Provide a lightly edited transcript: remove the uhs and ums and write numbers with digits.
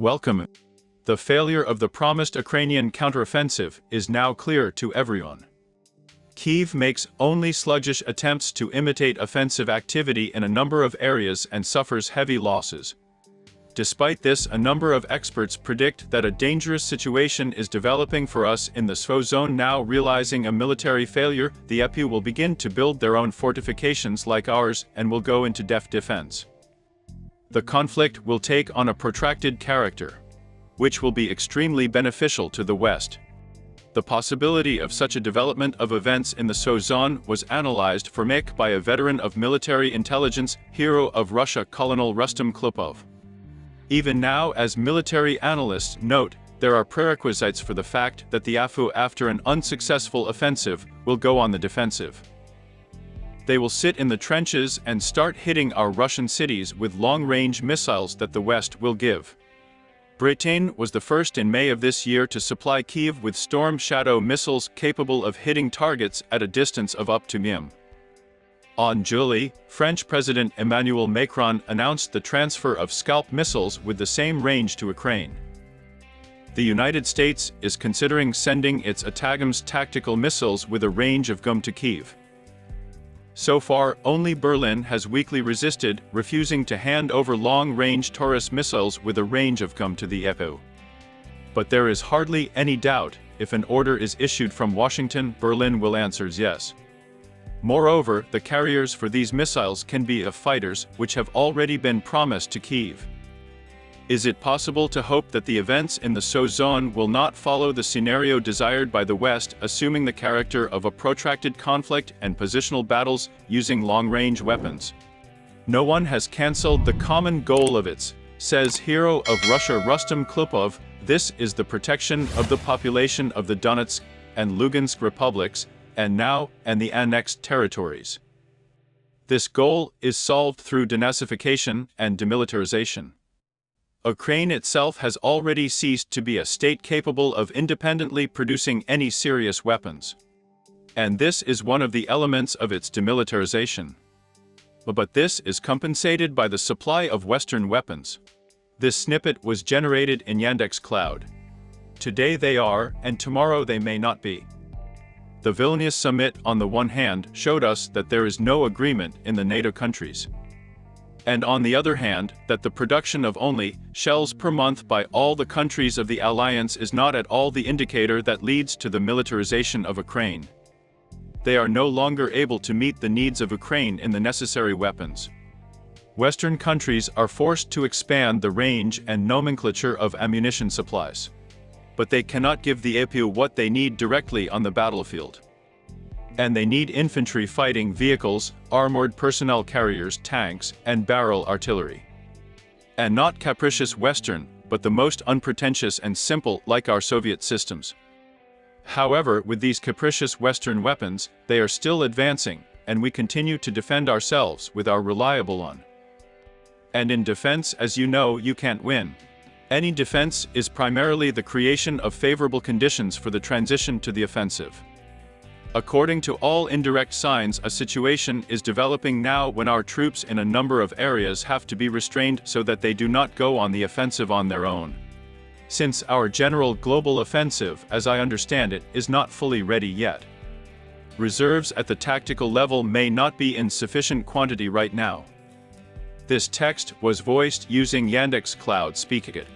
Welcome. The failure of the promised Ukrainian counteroffensive is now clear to everyone. Kyiv makes only sluggish attempts to imitate offensive activity in a number of areas and suffers heavy losses. Despite this, a number of experts predict that a dangerous situation is developing for us in the SVO zone. Now realizing a military failure, the EPU will begin to build their own fortifications like ours and will go into defense. The conflict will take on a protracted character, which will be extremely beneficial to the West. The possibility of such a development of events in the SVO zone was analyzed for MEK by a veteran of military intelligence, hero of Russia, Colonel Rustam Klupov. Even now, as military analysts note, there are prerequisites for the fact that the AFU, after an unsuccessful offensive, will go on the defensive. They will sit in the trenches and start hitting our Russian cities with long-range missiles that the West will give. Britain was the first in May of this year to supply Kyiv with Storm Shadow missiles capable of hitting targets at a distance of up to m. On July, French President Emmanuel Macron announced the transfer of Scalp missiles with the same range to Ukraine. The United States is considering sending its ATACMS tactical missiles with a range of to Kyiv. So far, only Berlin has weakly resisted, refusing to hand over long-range Taurus missiles with a range of to the EPU. But there is hardly any doubt, if an order is issued from Washington, Berlin will answer yes. Moreover, the carriers for these missiles can be of fighters, which have already been promised to Kyiv. Is it possible to hope that the events in the SVO zone will not follow the scenario desired by the West, assuming the character of a protracted conflict and positional battles using long-range weapons? No one has cancelled the common goal of it, says hero of Russia Rustam Klupov. This is the protection of the population of the Donetsk and Lugansk republics, and the annexed territories. This goal is solved through denazification and demilitarization. Ukraine itself has already ceased to be a state capable of independently producing any serious weapons. And this is one of the elements of its demilitarization. But this is compensated by the supply of Western weapons. This snippet was generated in Yandex Cloud. Today they are, and tomorrow they may not be. The Vilnius summit, on the one hand, showed us that there is no agreement in the NATO countries. And on the other hand, that the production of only shells per month by all the countries of the alliance is not at all the indicator that leads to the militarization of Ukraine. They are no longer able to meet the needs of Ukraine in the necessary weapons. Western countries are forced to expand the range and nomenclature of ammunition supplies. But they cannot give the EPU what they need directly on the battlefield. And they need infantry fighting vehicles, armored personnel carriers, tanks, and barrel artillery. And not capricious Western, but the most unpretentious and simple, like our Soviet systems. However, with these capricious Western weapons, they are still advancing, and we continue to defend ourselves with our reliable on. And in defense, as you know, you can't win. Any defense is primarily the creation of favorable conditions for the transition to the offensive. According to all indirect signs, a situation is developing now when our troops in a number of areas have to be restrained so that they do not go on the offensive on their own. Since our general global offensive, as I understand it, is not fully ready yet. Reserves at the tactical level may not be in sufficient quantity right now. This text was voiced using Yandex Cloud Speak It.